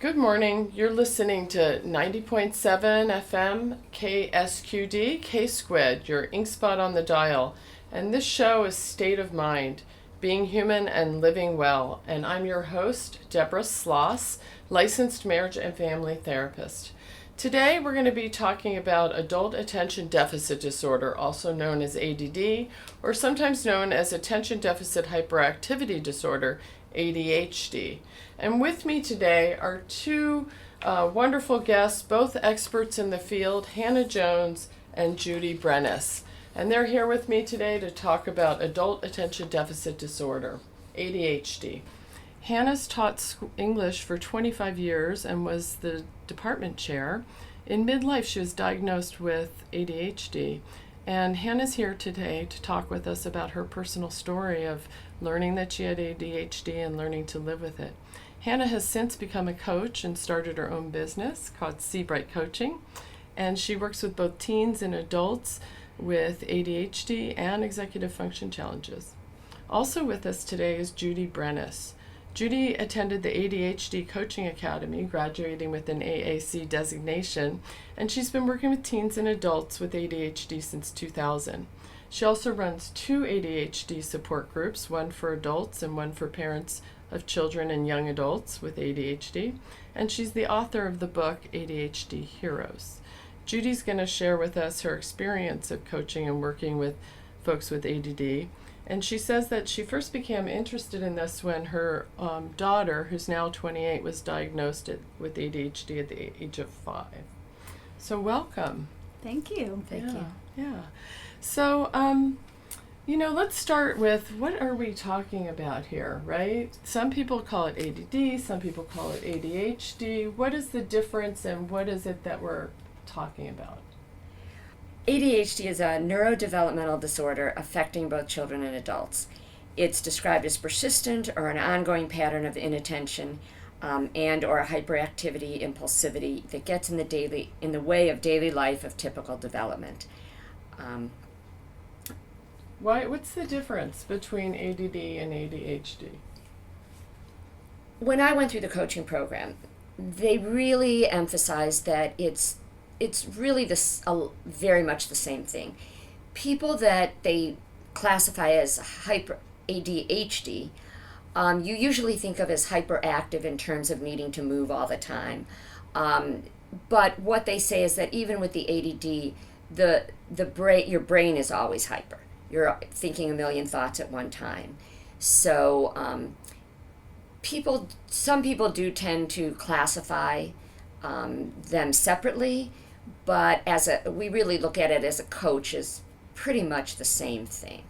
Good morning. You're listening to 90.7 FM KSQD K Squid, your ink spot on the dial. And this show is State of Mind, Being Human and Living Well. And I'm your host, Deborah Sloss, licensed marriage and family therapist. Today we're going to be talking about adult attention deficit disorder, also known as ADD, or sometimes known as attention deficit hyperactivity disorder, ADHD. And with me today are two wonderful guests, both experts in the field, Hannah Jones and Judy Brennis. And they're here with me today to talk about adult attention deficit disorder, ADHD. Hannah's taught English for 25 years and was the department chair. In midlife, she was diagnosed with ADHD. And Hannah's here today to talk with us about her personal story of learning that she had ADHD and learning to live with it. Hannah has since become a coach and started her own business called Seabright Coaching. And she works with both teens and adults with ADHD and executive function challenges. Also with us today is Judy Brennis. Judy attended the ADHD Coaching Academy, graduating with an AAC designation, and she's been working with teens and adults with ADHD since 2000. She also runs two ADHD support groups, one for adults and one for parents of children and young adults with ADHD, and she's the author of the book ADHD Heroes. Judy's going to share with us her experience of coaching and working with folks with ADD. And she says that she first became interested in this when her daughter, who's now 28, was diagnosed with ADHD at the age of 5. So welcome. Thank you. Thank you. Yeah. So, let's start with what are we talking about here, right? Some people call it ADD, some people call it ADHD. What is the difference and what is it that we're talking about? ADHD is a neurodevelopmental disorder affecting both children and adults. It's described as persistent or an ongoing pattern of inattention and or hyperactivity, impulsivity that gets in the way of daily life of typical development. What's the difference between ADD and ADHD? When I went through the coaching program, they really emphasized that it's really very much the same thing. People that they classify as hyper ADHD, you usually think of as hyperactive in terms of needing to move all the time. But what they say is that even with the ADD, your brain is always hyper. You're thinking a million thoughts at one time. So some people do tend to classify them separately. But we really look at it as a coach as pretty much the same thing.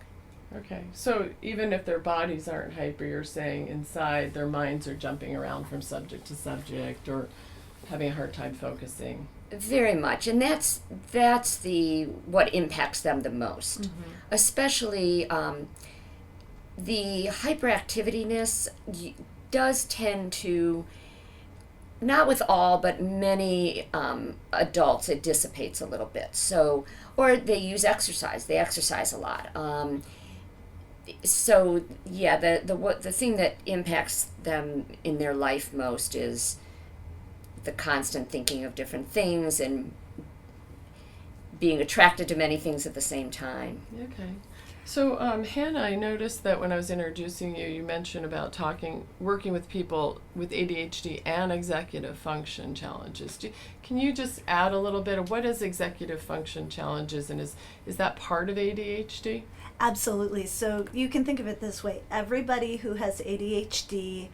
Okay, so even if their bodies aren't hyper, you're saying inside their minds are jumping around from subject to subject or having a hard time focusing. Very much, and that's what impacts them the most. Mm-hmm. Especially the hyperactiviness does tend to, not with all, but many adults, it dissipates a little bit. So, or they use exercise. They exercise a lot. The thing that impacts them in their life most is the constant thinking of different things and being attracted to many things at the same time. Okay. So, Hannah, I noticed that when I was introducing you, you mentioned about working with people with ADHD and executive function challenges. Can you just add a little bit of what is executive function challenges, and is that part of ADHD? Absolutely. So you can think of it this way. Everybody who has ADHD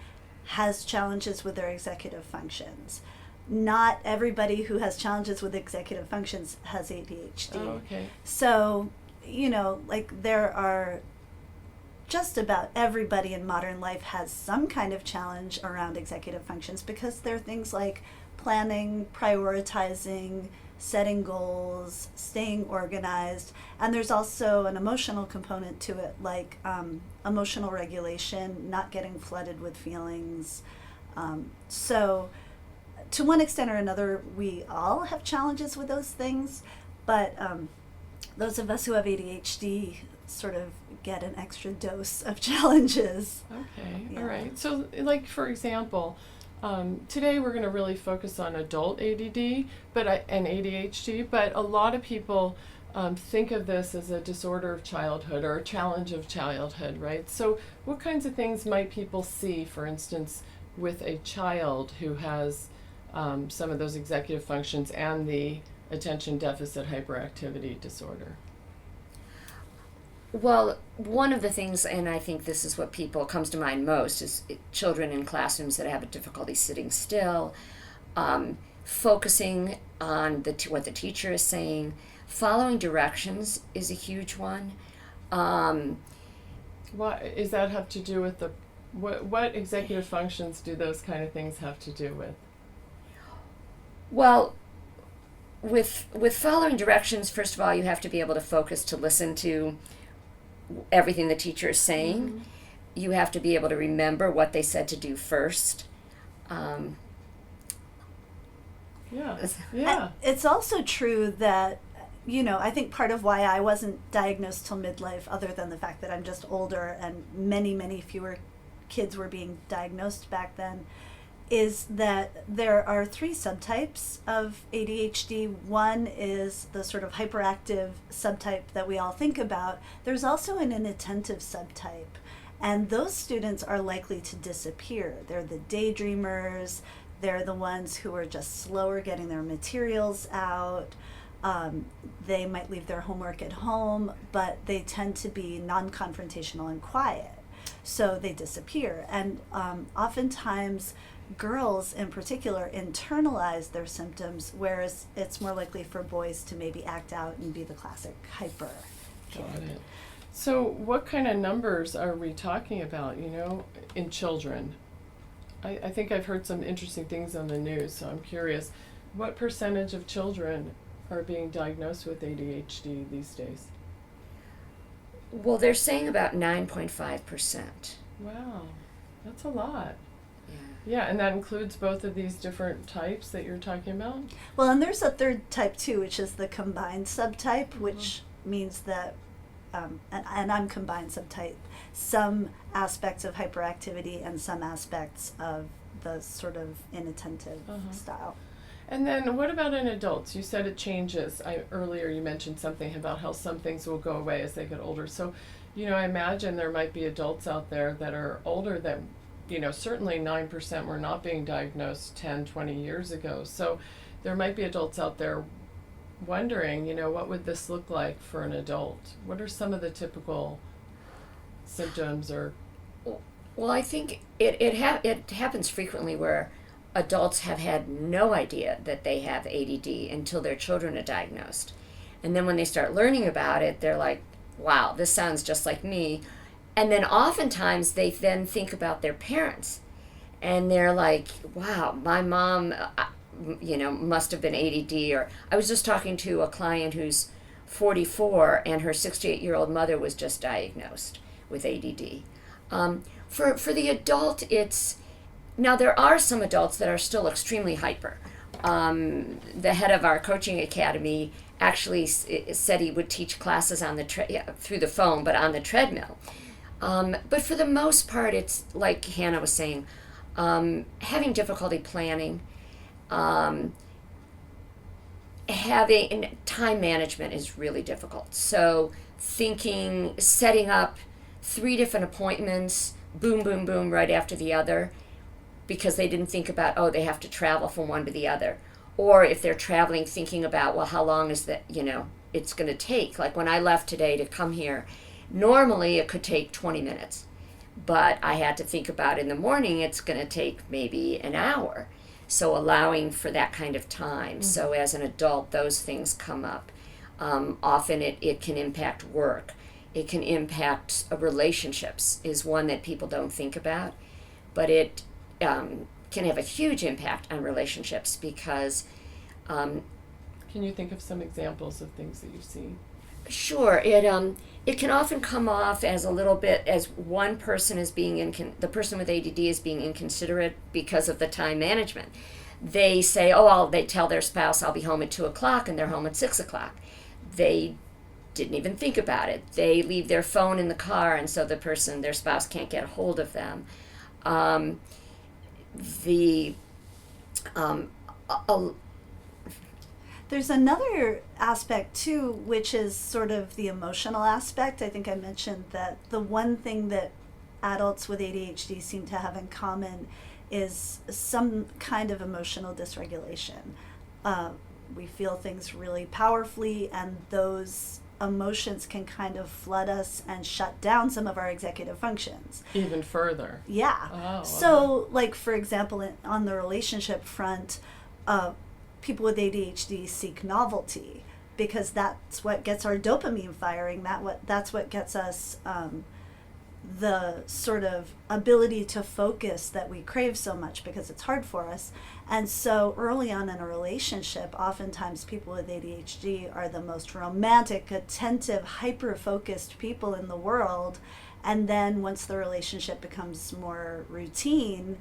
has challenges with their executive functions. Not everybody who has challenges with executive functions has ADHD. Oh, okay. So there are just about everybody in modern life has some kind of challenge around executive functions because there are things like planning, prioritizing, setting goals, staying organized, and there's also an emotional component to it, like emotional regulation, not getting flooded with feelings. So to one extent or another, we all have challenges with those things, but those of us who have ADHD sort of get an extra dose of challenges. Okay, Yeah. all right. So, like, for example, Today we're going to really focus on adult ADD and ADHD, but a lot of people think of this as a disorder of childhood or a challenge of childhood, right? So what kinds of things might people see, for instance, with a child who has some of those executive functions and the attention deficit hyperactivity disorder? Well, one of the things, and I think this is what people comes to mind most, is children in classrooms that have a difficulty sitting still, focusing on what the teacher is saying. Following directions is a huge one. What does that have to do with what executive functions do those kind of things have to do with? Well, with following directions, first of all, you have to be able to focus to listen to everything the teacher is saying. Mm-hmm. You have to be able to remember what they said to do first. Yeah. It's also true that, I think part of why I wasn't diagnosed till midlife, other than the fact that I'm just older and many, many fewer kids were being diagnosed back then, is that there are 3 subtypes of ADHD. One is the sort of hyperactive subtype that we all think about. There's also an inattentive subtype, and those students are likely to disappear. They're the daydreamers. They're the ones who are just slower getting their materials out. They might leave their homework at home, but they tend to be non-confrontational and quiet. So they disappear. And oftentimes, girls in particular internalize their symptoms, whereas it's more likely for boys to maybe act out and be the classic hyper kid. Got it. So what kind of numbers are we talking about, in children? I think I've heard some interesting things on the news, so I'm curious. What percentage of children are being diagnosed with ADHD these days? Well, they're saying about 9.5%. Wow, that's a lot. Yeah. Yeah, and that includes both of these different types that you're talking about? Well, and there's a third type too, which is the combined subtype, which means that, and I'm combined subtype, some aspects of hyperactivity and some aspects of the sort of inattentive style. And then what about in adults? You said it changes. Earlier you mentioned something about how some things will go away as they get older. So, I imagine there might be adults out there that are older that, certainly 9% were not being diagnosed 10, 20 years ago. So there might be adults out there wondering, what would this look like for an adult? What are some of the typical symptoms or... Well, I think it happens frequently where adults have had no idea that they have ADD until their children are diagnosed. And then when they start learning about it, they're like, wow, this sounds just like me. And then oftentimes they then think about their parents. And they're like, wow, my mom, must have been ADD. Or I was just talking to a client who's 44 and her 68-year-old mother was just diagnosed with ADD. For the adult, now there are some adults that are still extremely hyper. The head of our coaching academy actually said he would teach classes on through the phone, but on the treadmill. But for the most part, it's like Hannah was saying, having difficulty planning, having time management is really difficult. So setting up 3 different appointments, boom, boom, boom, right after the other, because they didn't think about, they have to travel from one to the other. Or if they're traveling, thinking about, well, how long is that, it's going to take. Like when I left today to come here, normally it could take 20 minutes. But I had to think about in the morning, it's going to take maybe an hour. So allowing for that kind of time. Mm-hmm. So as an adult, those things come up. Often it can impact work. It can impact relationships is one that people don't think about. But it can have a huge impact on relationships because... Can you think of some examples of things that you've seen? Sure. It can often come off as a little bit as one person is being the person with ADD is being inconsiderate because of the time management. They say, they tell their spouse, I'll be home at 2:00, and they're home at 6:00. They didn't even think about it. They leave their phone in the car, and so their spouse can't get a hold of them. the a, There's another aspect too, which is sort of the emotional aspect. I think I mentioned that the one thing that adults with ADHD seem to have in common is some kind of emotional dysregulation. We feel things really powerfully, and those emotions can kind of flood us and shut down some of our executive functions. Even further. Yeah. Oh, So, like, for example, on the relationship front, people with ADHD seek novelty because that's what gets our dopamine firing. That's what gets us the sort of ability to focus that we crave so much because it's hard for us. And so early on in a relationship, oftentimes people with ADHD are the most romantic, attentive, hyper-focused people in the world. And then once the relationship becomes more routine,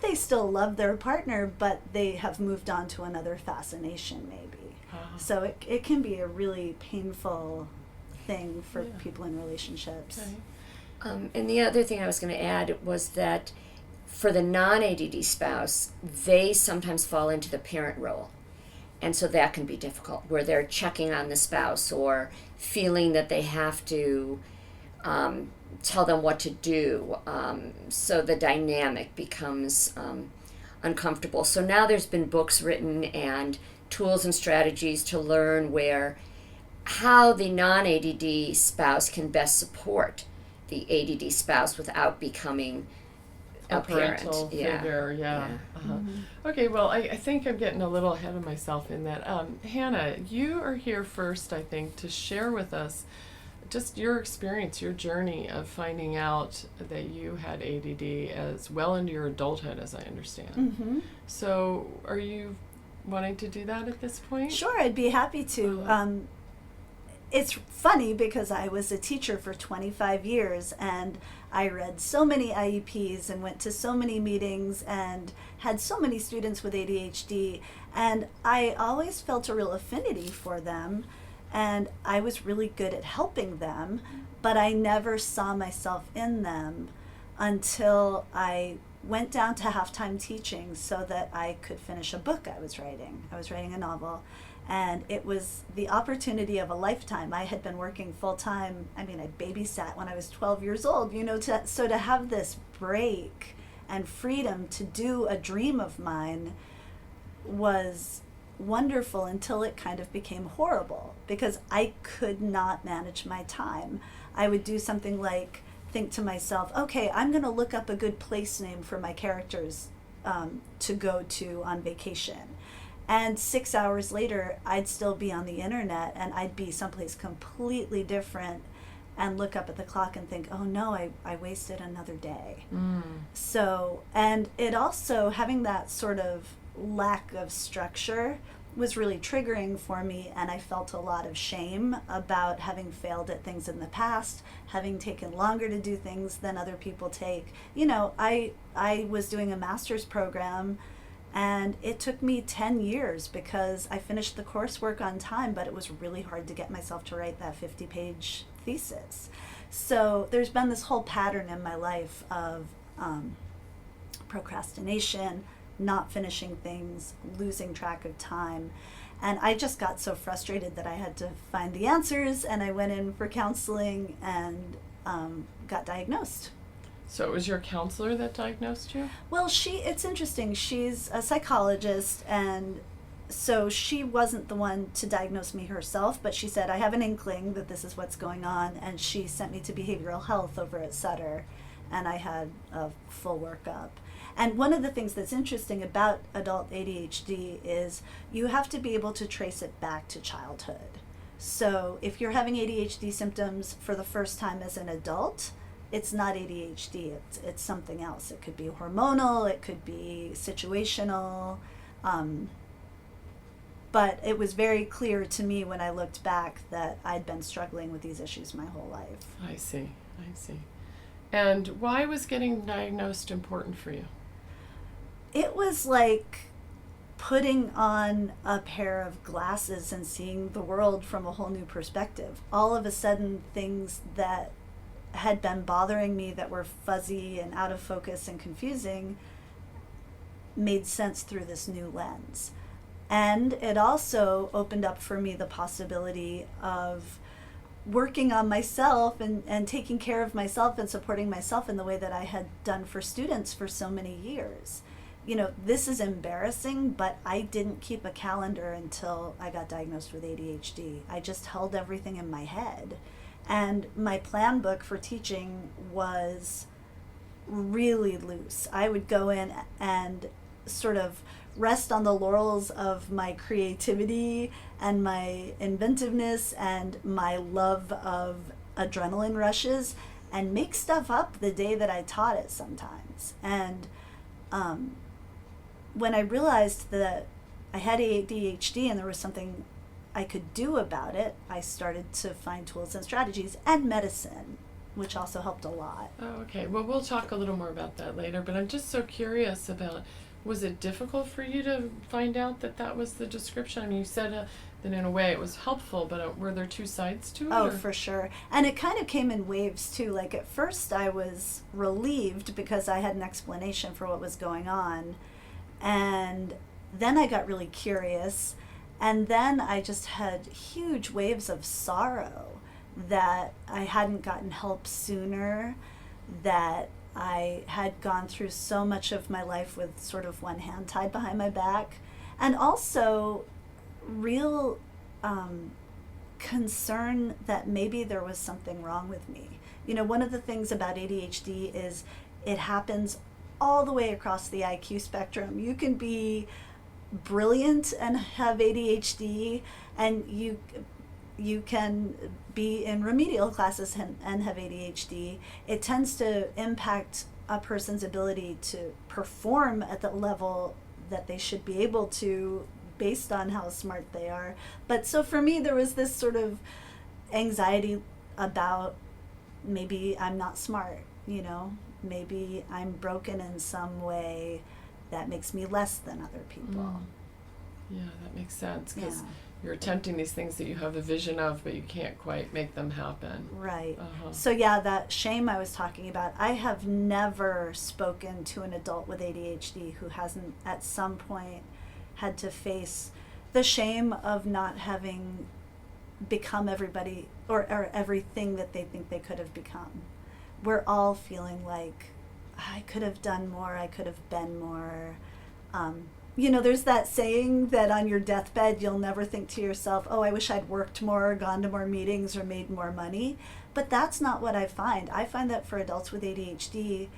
they still love their partner, but they have moved on to another fascination maybe. So it can be a really painful thing for people in relationships. Okay. and the other thing I was going to add was that for the non-ADD spouse, they sometimes fall into the parent role. And so that can be difficult, where they're checking on the spouse or feeling that they have to tell them what to do. So the dynamic becomes uncomfortable. So now there's been books written and tools and strategies to learn how the non-ADD spouse can best support the ADD spouse without becoming a parental parent. figure, yeah. Uh-huh. Okay, well, I think I'm getting a little ahead of myself in that. Hannah, you are here first, I think, to share with us just your experience, your journey of finding out that you had ADD as well into your adulthood, as I understand. Mm-hmm. So are you wanting to do that at this point? Sure, I'd be happy to. It's funny because I was a teacher for 25 years and I read so many IEPs and went to so many meetings and had so many students with ADHD, and I always felt a real affinity for them and I was really good at helping them, but I never saw myself in them until I went down to half-time teaching so that I could finish a book I was writing. I was writing a novel. And it was the opportunity of a lifetime. I had been working full-time. I mean, I babysat when I was 12 years old, so to have this break and freedom to do a dream of mine was wonderful until it kind of became horrible because I could not manage my time. I would do something like think to myself, okay, I'm going to look up a good place name for my characters to go to on vacation. And 6 hours later, I'd still be on the internet and I'd be someplace completely different and look up at the clock and think, oh no, I wasted another day. So, and it also, having that sort of lack of structure was really triggering for me, and I felt a lot of shame about having failed at things in the past, having taken longer to do things than other people take. I was doing a master's program and it took me 10 years because I finished the coursework on time, but it was really hard to get myself to write that 50-page thesis. So there's been this whole pattern in my life of procrastination, not finishing things, losing track of time. And I just got so frustrated that I had to find the answers, and I went in for counseling and got diagnosed. So it was your counselor that diagnosed you? Well, it's interesting. She's a psychologist, and so she wasn't the one to diagnose me herself, but she said, I have an inkling that this is what's going on, and she sent me to behavioral health over at Sutter, and I had a full workup. And one of the things that's interesting about adult ADHD is you have to be able to trace it back to childhood. So if you're having ADHD symptoms for the first time as an adult, it's not ADHD, it's something else. It could be hormonal, it could be situational, but it was very clear to me when I looked back that I'd been struggling with these issues my whole life. I see. And why was getting diagnosed important for you? It was like putting on a pair of glasses and seeing the world from a whole new perspective. All of a sudden, things that had been bothering me that were fuzzy and out of focus and confusing made sense through this new lens. And it also opened up for me the possibility of working on myself and taking care of myself and supporting myself in the way that I had done for students for so many years. You know, this is embarrassing, but I didn't keep a calendar until I got diagnosed with ADHD. I just held everything in my head. And my plan book for teaching was really loose. I would go in and sort of rest on the laurels of my creativity and my inventiveness and my love of adrenaline rushes and make stuff up the day that I taught it sometimes. And when I realized that I had ADHD and there was something I could do about it, I started to find tools and strategies and medicine, which also helped a lot. Oh, okay. Well, we'll talk a little more about that later, but I'm just so curious about, was it difficult for you to find out that that was the description? I mean, you said that in a way it was helpful, but were there two sides to it? Oh, or? for sure. And it kind of came in waves too. Like at first I was relieved because I had an explanation for what was going on. And then I got really curious. And then I just had huge waves of sorrow that I hadn't gotten help sooner, that I had gone through so much of my life with sort of one hand tied behind my back, and also real concern that maybe there was something wrong with me. You know, one of the things about ADHD is it happens all the way across the IQ spectrum. You can be brilliant and have ADHD, and you can be in remedial classes and have ADHD. It tends to impact a person's ability to perform at the level that they should be able to based on how smart they are. But so for me, there was this sort of anxiety about maybe I'm not smart, you know, maybe I'm broken in some way that makes me less than other people. Yeah, that makes sense, because Yeah. you're attempting these things that you have a vision of, but you can't quite make them happen. Right. Uh-huh. So yeah, that shame I was talking about, I have never spoken to an adult with ADHD who hasn't at some point had to face the shame of not having become everybody or everything that they think they could have become. We're all feeling like, I could have done more, I could have been more. You know, there's that saying that on your deathbed, you'll never think to yourself, oh, I wish I'd worked more, gone to more meetings, or made more money. But that's not what I find. I find that for adults with ADHD,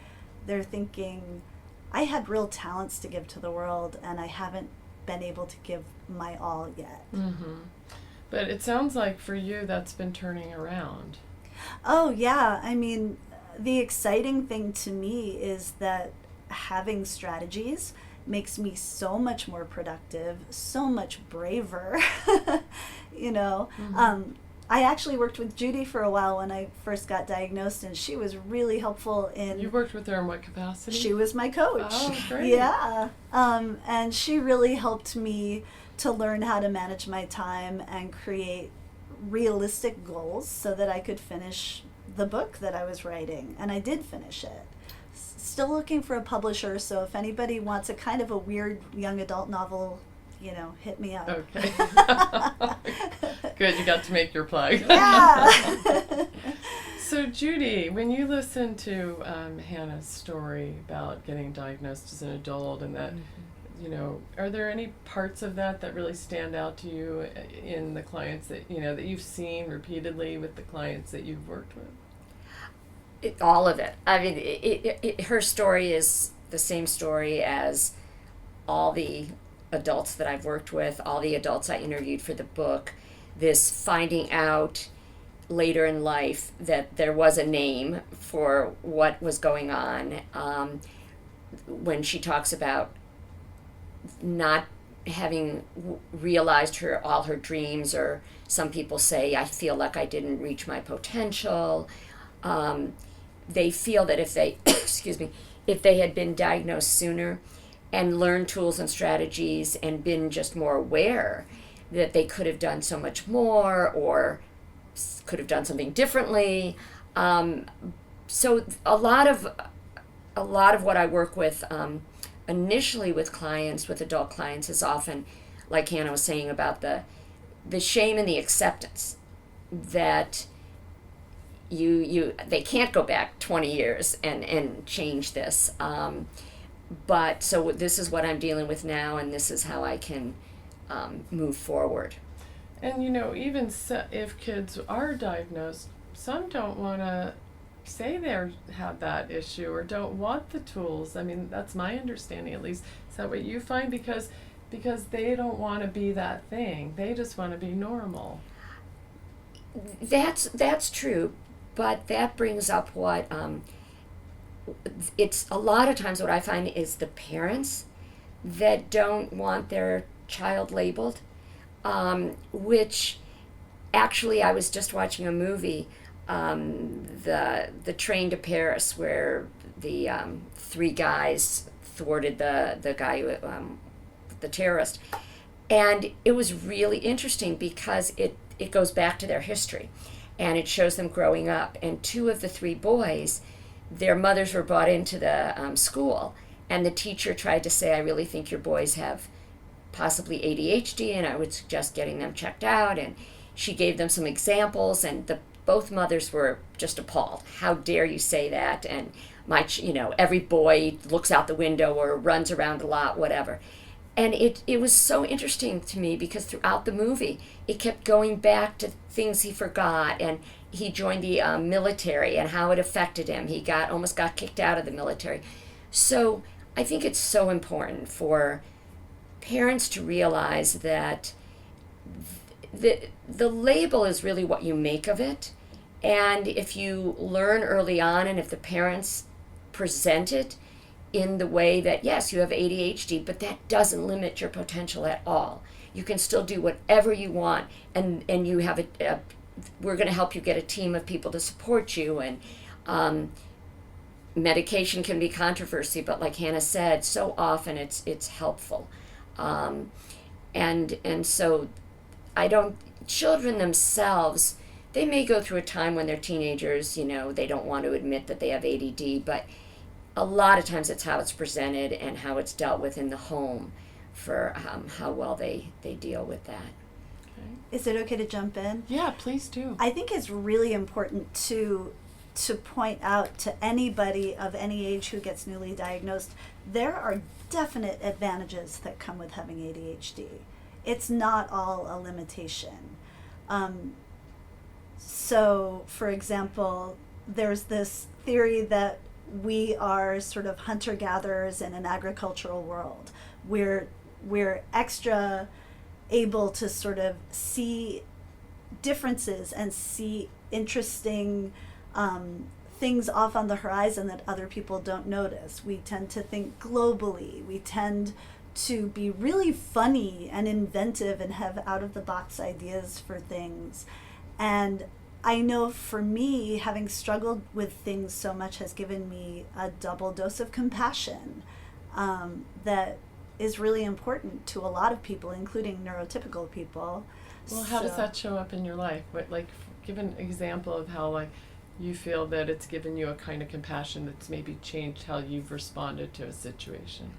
they're thinking, I had real talents to give to the world, and I haven't been able to give my all yet. Mm-hmm. But it sounds like for you that's been turning around. Oh, yeah. I mean, the exciting thing to me is that having strategies makes me so much more productive, so much braver. You know, Mm-hmm. I actually worked with Judy for a while when I first got diagnosed, and she was really helpful in. You worked with her in what capacity? She was my coach. Oh, great. Yeah. And she really helped me to learn how to manage my time and create realistic goals so that I could finish the book that I was writing. And I did finish it. Still looking for a publisher, so if anybody wants a kind of a weird young adult novel, you know, hit me up. Okay. Good, you got to make your plug. Yeah. So Judy, when you listen to Hannah's story about getting diagnosed as an adult and that, you know, are there any parts of that that really stand out to you in the clients that, you know, that you've seen repeatedly with the clients that you've worked with? All of it. I mean, her story is the same story as all the adults that I've worked with, all the adults I interviewed for the book. This finding out later in life that there was a name for what was going on. When she talks about not having realized all her dreams, or some people say, I feel like I didn't reach my potential. They feel that if they, excuse me, if they had been diagnosed sooner and learned tools and strategies and been just more aware, that they could have done so much more or could have done something differently. So a lot of what I work with initially with clients, with adult clients, is often, like Hannah was saying, about the shame and the acceptance that they can't go back 20 years and change this. But so this is what I'm dealing with now, and this is how I can move forward. And even if kids are diagnosed, some don't want to say they have that issue or don't want the tools. I mean, that's my understanding, at least. Is that what you find? Because they don't want to be that thing. They just want to be normal. That's true, but that brings up what it's a lot of times what I find is the parents that don't want their child labeled, which actually I was just watching a movie, the Train to Paris, where the three guys thwarted the guy who, the terrorist, and it was really interesting because it goes back to their history, and it shows them growing up. And two of the three boys, their mothers were brought into the school, and the teacher tried to say, I really think your boys have possibly ADHD, and I would suggest getting them checked out. And she gave them some examples, and both mothers were just appalled. How dare you say that? And every boy looks out the window or runs around a lot, whatever. And it was so interesting to me because throughout the movie, it kept going back to things he forgot, and he joined the military and how it affected him. He almost got kicked out of the military. So I think it's so important for parents to realize that the label is really what you make of it. And if you learn early on, and if the parents present it in the way that, yes, you have ADHD, but that doesn't limit your potential at all. You can still do whatever you want, and you have we're going to help you get a team of people to support you. And medication can be controversy, but like Hannah said, so often it's helpful. And so children themselves, they may go through a time when they're teenagers, they don't want to admit that they have ADD, but a lot of times it's how it's presented and how it's dealt with in the home for how well they deal with that. Okay. Is it okay to jump in? Yeah, please do. I think it's really important to point out to anybody of any age who gets newly diagnosed, there are definite advantages that come with having ADHD. It's not all a limitation. So, for example, there's this theory that we are sort of hunter-gatherers in an agricultural world. We're extra able to sort of see differences and see interesting things off on the horizon that other people don't notice. We tend to think globally. We tend to be really funny and inventive and have out-of-the-box ideas for things. And I know for me, having struggled with things so much has given me a double dose of compassion that is really important to a lot of people, including neurotypical people. Well, how does that show up in your life? Give an example of how, you feel that it's given you a kind of compassion that's maybe changed how you've responded to a situation.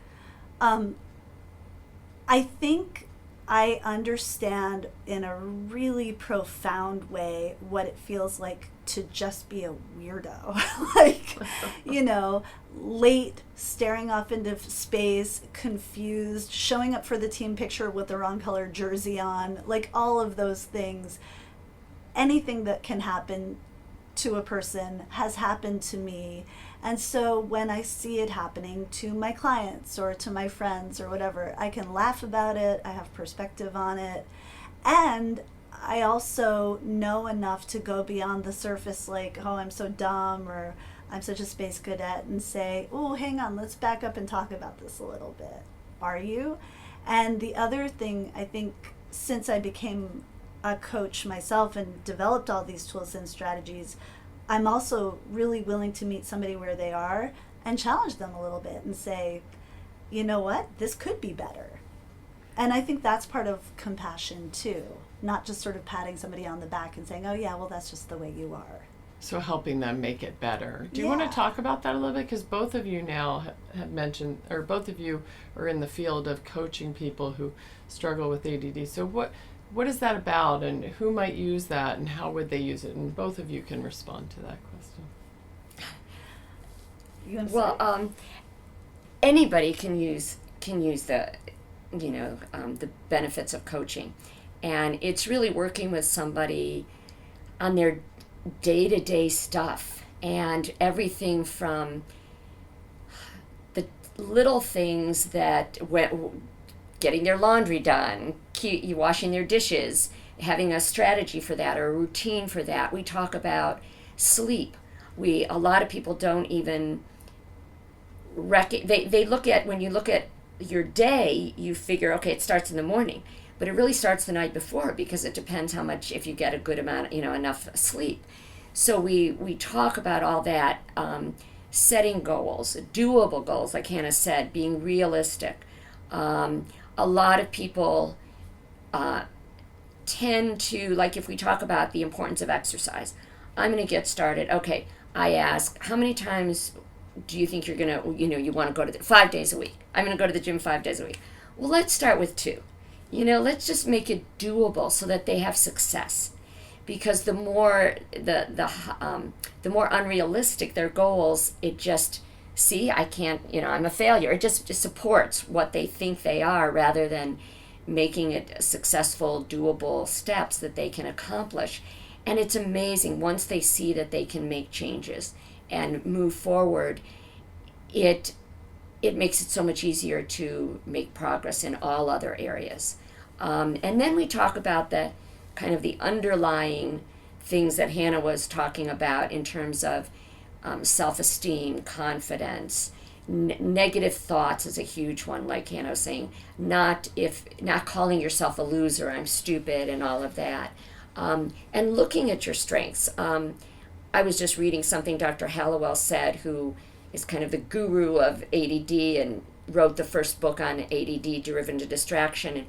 I think I understand in a really profound way what it feels like to just be a weirdo. Late, staring off into space, confused, showing up for the team picture with the wrong color jersey on, all of those things. Anything that can happen to a person has happened to me. And so when I see it happening to my clients or to my friends or whatever, I can laugh about it, I have perspective on it, and I also know enough to go beyond the surface, oh, I'm so dumb, or I'm such a space cadet, and say, oh, hang on, let's back up and talk about this a little bit. Are you? And the other thing, I think, since I became a coach myself and developed all these tools and strategies, I'm also really willing to meet somebody where they are and challenge them a little bit and say, you know what, this could be better. And I think that's part of compassion too, not just sort of patting somebody on the back and saying, oh yeah, well that's just the way you are. So helping them make it better. Do you want to talk about that a little bit? Because both of you now have mentioned, or both of you are in the field of coaching people who struggle with ADD. So what is that about, and who might use that, and how would they use it? And both of you can respond to that question. Well, anybody can use the the benefits of coaching, and it's really working with somebody on their day-to-day stuff, and everything from the little things that getting their laundry done, washing their dishes, having a strategy for that or a routine for that. We talk about sleep. A lot of people don't even they look at, when you look at your day, you figure, okay, it starts in the morning, but it really starts the night before, because it depends how much, if you get a good amount, enough sleep. So we talk about all that, setting goals, doable goals, like Hannah said, being realistic. A lot of people tend to, like, if we talk about the importance of exercise, I'm going to get started. Okay, I ask, how many times do you think you're going to, you want to go to 5 days a week? I'm going to go to the gym 5 days a week. Well, let's start with 2. Let's just make it doable so that they have success. Because the more the more unrealistic their goals, it just, I can't, I'm a failure. It just supports what they think they are, rather than making it successful, doable steps that they can accomplish. And it's amazing once they see that they can make changes and move forward. It makes it so much easier to make progress in all other areas. And then we talk about the kind of the underlying things that Hannah was talking about in terms of self-esteem, confidence. Negative thoughts is a huge one, like Hannah was saying. Not calling yourself a loser, I'm stupid, and all of that. And looking at your strengths. I was just reading something Dr. Hallowell said, who is kind of the guru of ADD and wrote the first book on ADD, Driven to Distraction. And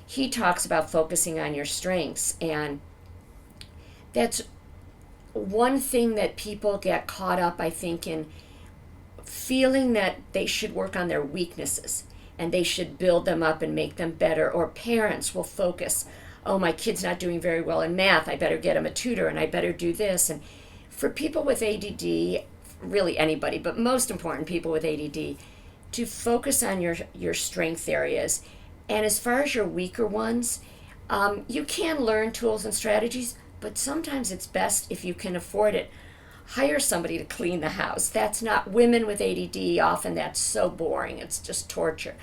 he talks about focusing on your strengths, and that's one thing that people get caught up, I think, in feeling that they should work on their weaknesses and they should build them up and make them better. Or parents will focus, oh, my kid's not doing very well in math, I better get him a tutor, and I better do this. And for people with ADD, really anybody, but most important, people with ADD, to focus on your strength areas. And as far as your weaker ones, you can learn tools and strategies, but sometimes it's best, if you can afford it, hire somebody to clean the house. That's not, women with ADD, often that's so boring, it's just torture.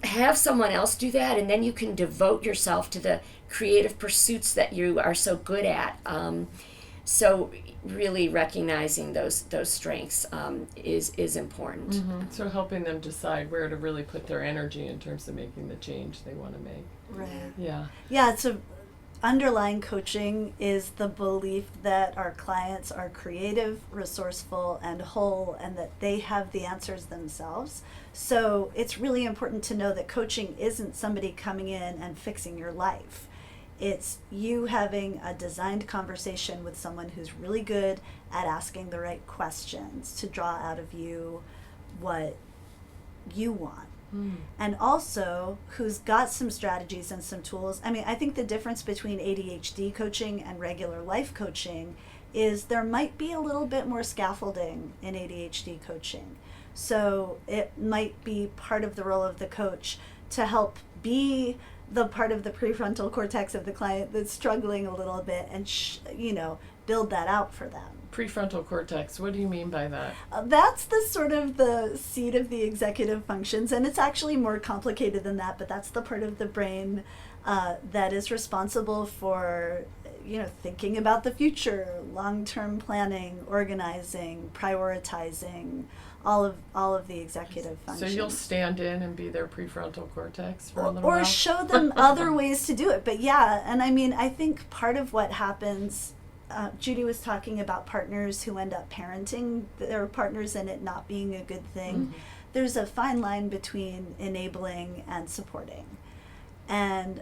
Have someone else do that, and then you can devote yourself to the creative pursuits that you are so good at. So really recognizing those strengths is important. Mm-hmm. So helping them decide where to really put their energy in terms of making the change they want to make. Right. Yeah. Yeah, underlying coaching is the belief that our clients are creative, resourceful, and whole, and that they have the answers themselves. So it's really important to know that coaching isn't somebody coming in and fixing your life. It's you having a designed conversation with someone who's really good at asking the right questions to draw out of you what you want. And also who's got some strategies and some tools. I mean, I think the difference between ADHD coaching and regular life coaching is there might be a little bit more scaffolding in ADHD coaching. So it might be part of the role of the coach to help be the part of the prefrontal cortex of the client that's struggling a little bit and build that out for them. Prefrontal cortex, what do you mean by that? That's the sort of the seat of the executive functions, and it's actually more complicated than that, but that's the part of the brain that is responsible for thinking about the future, long-term planning, organizing, prioritizing, all of the executive functions. So you'll stand in and be their prefrontal cortex for a little or while? show them other ways to do it. But yeah, and I mean, I think part of what happens, Judy was talking about partners who end up parenting their partners and it not being a good thing. Mm-hmm. There's a fine line between enabling and supporting. And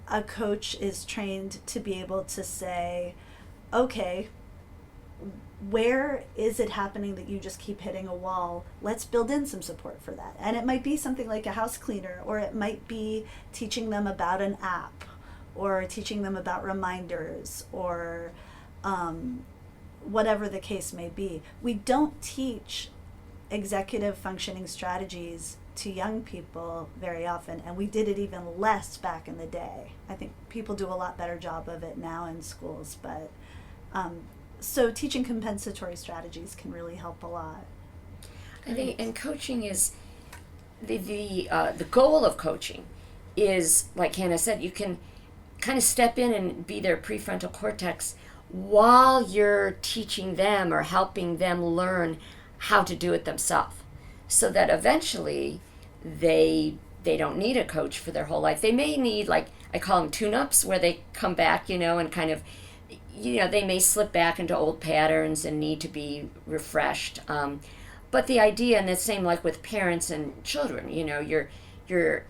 a coach is trained to be able to say, okay, where is it happening that you just keep hitting a wall? Let's build in some support for that. And it might be something like a house cleaner, or it might be teaching them about an app, or teaching them about reminders, or whatever the case may be. We don't teach executive functioning strategies to young people very often, and we did it even less back in the day. I think people do a lot better job of it now in schools, but so teaching compensatory strategies can really help a lot. I think, and coaching is the goal of coaching is, like Hannah said, you can kind of step in and be their prefrontal cortex while you're teaching them or helping them learn how to do it themselves, so that eventually they don't need a coach for their whole life. They may need, like I call them tune-ups, where they come back, and kind of, they may slip back into old patterns and need to be refreshed. But the idea, and the same like with parents and children, you're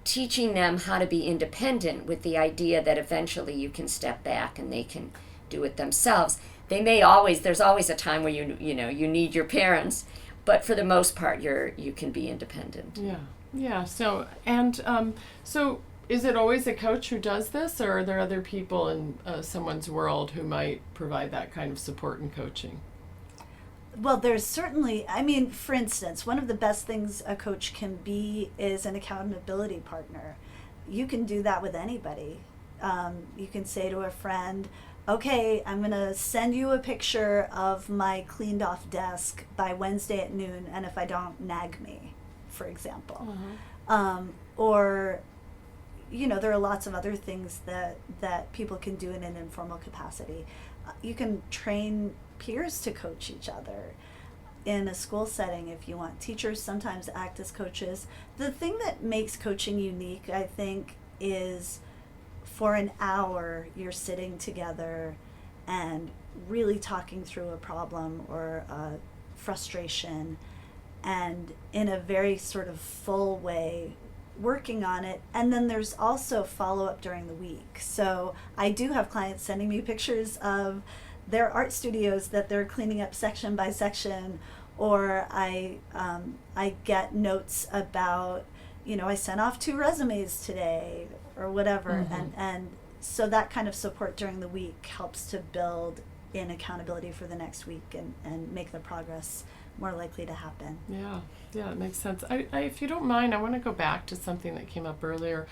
teaching them how to be independent with the idea that eventually you can step back and they can do it themselves. There's always a time where you need your parents, but for the most part you can be independent. Yeah. So is it always a coach who does this, or are there other people in someone's world who might provide that kind of support and coaching? Well, there's certainly, for instance, one of the best things a coach can be is an accountability partner. You can do that with anybody. You can say to a friend, okay, I'm going to send you a picture of my cleaned off desk by Wednesday at noon, and if I don't, nag me, for example. Or, there are lots of other things that people can do in an informal capacity. You can train peers to coach each other in a school setting if you want. Teachers sometimes act as coaches. The thing that makes coaching unique, I think, is for an hour you're sitting together and really talking through a problem or a frustration, and in a very sort of full way working on it. And then there's also follow-up during the week. So I do have clients sending me pictures of their art studios that they're cleaning up section by section, or I get notes about, I sent off 2 resumes today or whatever. And so that kind of support during the week helps to build in accountability for the next week and make the progress more likely to happen. Yeah, it makes sense. I if you don't mind, I want to go back to something that came up earlier.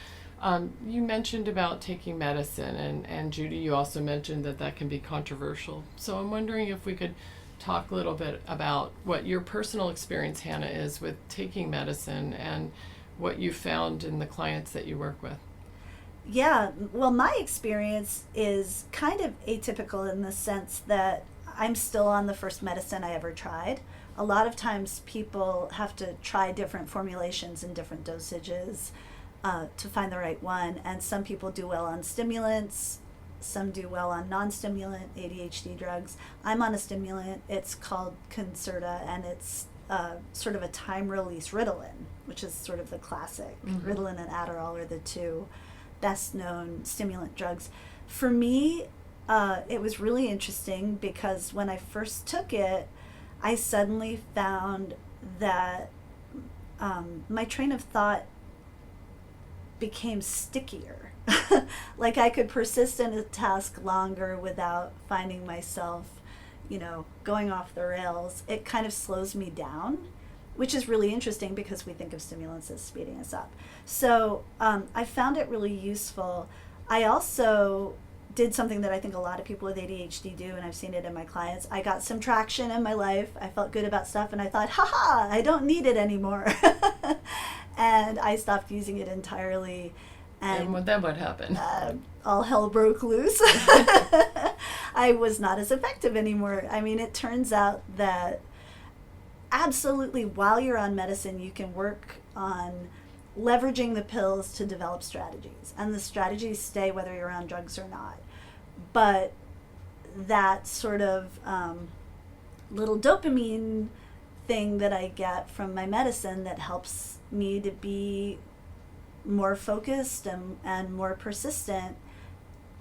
You mentioned about taking medicine, and Judy, you also mentioned that can be controversial. So I'm wondering if we could talk a little bit about what your personal experience, Hannah, is with taking medicine and what you found in the clients that you work with. Yeah, well, my experience is kind of atypical in the sense that I'm still on the first medicine I ever tried. A lot of times people have to try different formulations and different dosages to find the right one, and some people do well on stimulants, some do well on non-stimulant ADHD drugs. I'm on a stimulant. It's called Concerta, and it's sort of a time-release Ritalin, which is sort of the classic. Ritalin and Adderall are the 2 best-known stimulant drugs. For me, it was really interesting because when I first took it, I suddenly found that my train of thought became stickier. Like I could persist in a task longer without finding myself, going off the rails. It kind of slows me down, which is really interesting because we think of stimulants as speeding us up. So I found it really useful. I also did something that I think a lot of people with ADHD do, and I've seen it in my clients. I got some traction in my life. I felt good about stuff, and I thought, I don't need it anymore. And I stopped using it entirely. And then what happened? All hell broke loose. I was not as effective anymore. It turns out that absolutely while you're on medicine, you can work on leveraging the pills to develop strategies. And the strategies stay whether you're on drugs or not. But that sort of little dopamine thing that I get from my medicine that helps me to be more focused and more persistent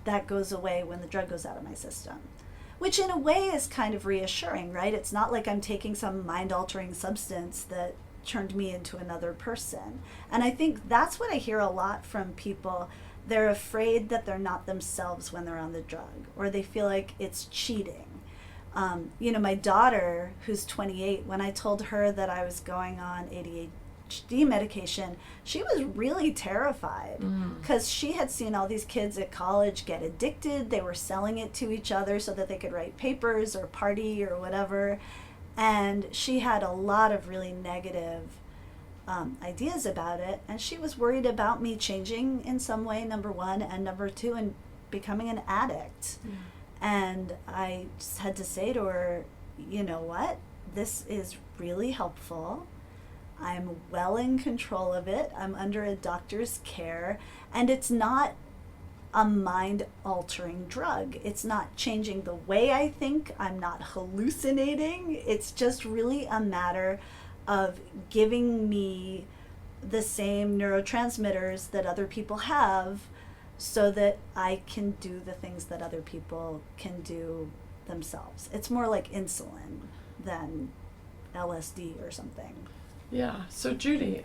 that goes away when the drug goes out of my system. Which in a way is kind of reassuring, right? It's not like I'm taking some mind-altering substance that turned me into another person. And I think that's what I hear a lot from people. They're afraid that they're not themselves when they're on the drug, or they feel like it's cheating. My daughter, who's 28, when I told her that I was going on ADHD medication, she was really terrified because she had seen all these kids at college get addicted. They were selling it to each other so that they could write papers or party or whatever. And she had a lot of really negative ideas about it. And she was worried about me changing in some way, number one, and number two, and becoming an addict. And I just had to say to her, you know what? This is really helpful. I'm well in control of it. I'm under a doctor's care. And it's not a mind-altering drug. It's not changing the way I think. I'm not hallucinating. It's just really a matter of giving me the same neurotransmitters that other people have so that I can do the things that other people can do themselves. It's more like insulin than LSD or something. Yeah. So Judy,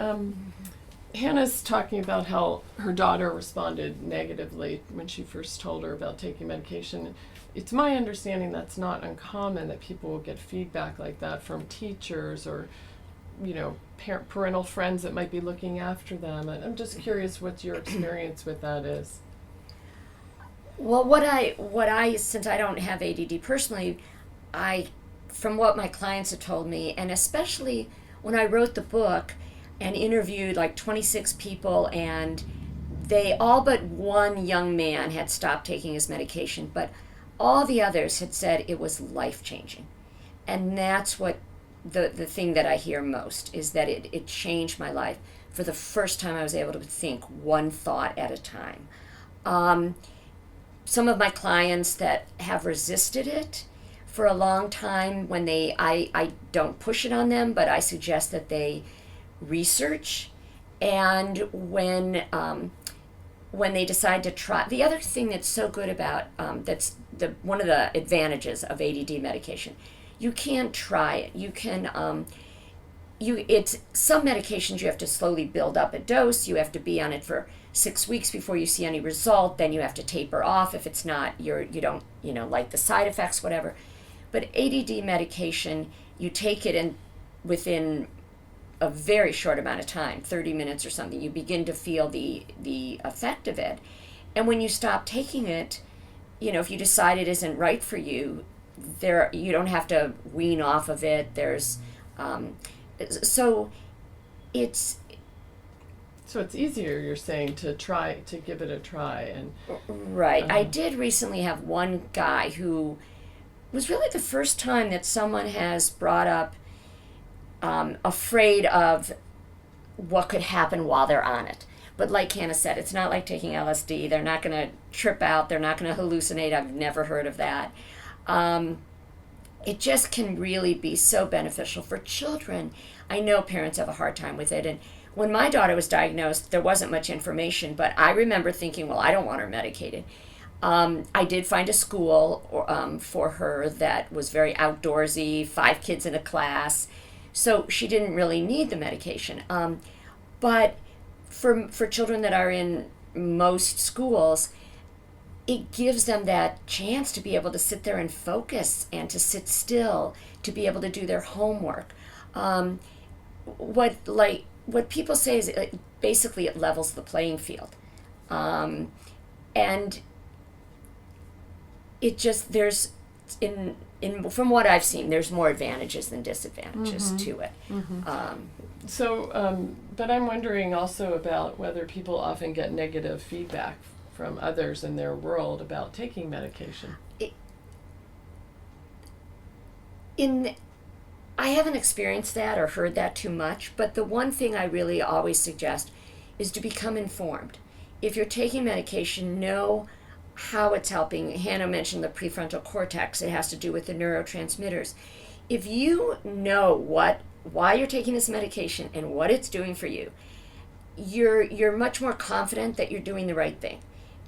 Hannah's talking about how her daughter responded negatively when she first told her about taking medication. It's my understanding that's not uncommon that people will get feedback like that from teachers or, parental friends that might be looking after them. And I'm just curious what your experience with that is. Well, what I since I don't have ADD personally, from what my clients have told me, and especially when I wrote the book and interviewed like 26 people, and they all but one young man had stopped taking his medication, but all the others had said it was life-changing. And that's what the thing that I hear most is that it changed my life. For the first time I was able to think one thought at a time. Some of my clients that have resisted it for a long time, when I don't push it on them, but I suggest that they research. And when they decide to try, the other thing that's so good about that's one of the advantages of ADD medication, you can't try it. You can it's some medications you have to slowly build up a dose. You have to be on it for 6 weeks before you see any result. Then you have to taper off if it's not you don't like the side effects, whatever. But ADD medication, you take it and within a very short amount of time, 30 minutes or something, you begin to feel the effect of it. And when you stop taking it, if you decide it isn't right for you, you don't have to wean off of it. There's so it's easier, you're saying, to give it a try. And right. I did recently have one guy who was really the first time that someone has brought up afraid of what could happen while they're on it. But like Hannah said, it's not like taking LSD. They're not going to trip out. They're not going to hallucinate. I've never heard of that. It just can really be so beneficial for children. I know parents have a hard time with it. And when my daughter was diagnosed, there wasn't much information. But I remember thinking, well, I don't want her medicated. I did find a school for her that was very outdoorsy, 5 kids in a class. So she didn't really need the medication. But for children that are in most schools, it gives them that chance to be able to sit there and focus and to sit still, to be able to do their homework. What people say is basically it levels the playing field. And it just, from what I've seen, there's more advantages than disadvantages to it. But I'm wondering also about whether people often get negative feedback from others in their world about taking medication. I haven't experienced that or heard that too much, but the one thing I really always suggest is to become informed. If you're taking medication, know how it's helping. Hannah mentioned the prefrontal cortex. It has to do with the neurotransmitters. If you know why you're taking this medication and what it's doing for you, you're much more confident that you're doing the right thing.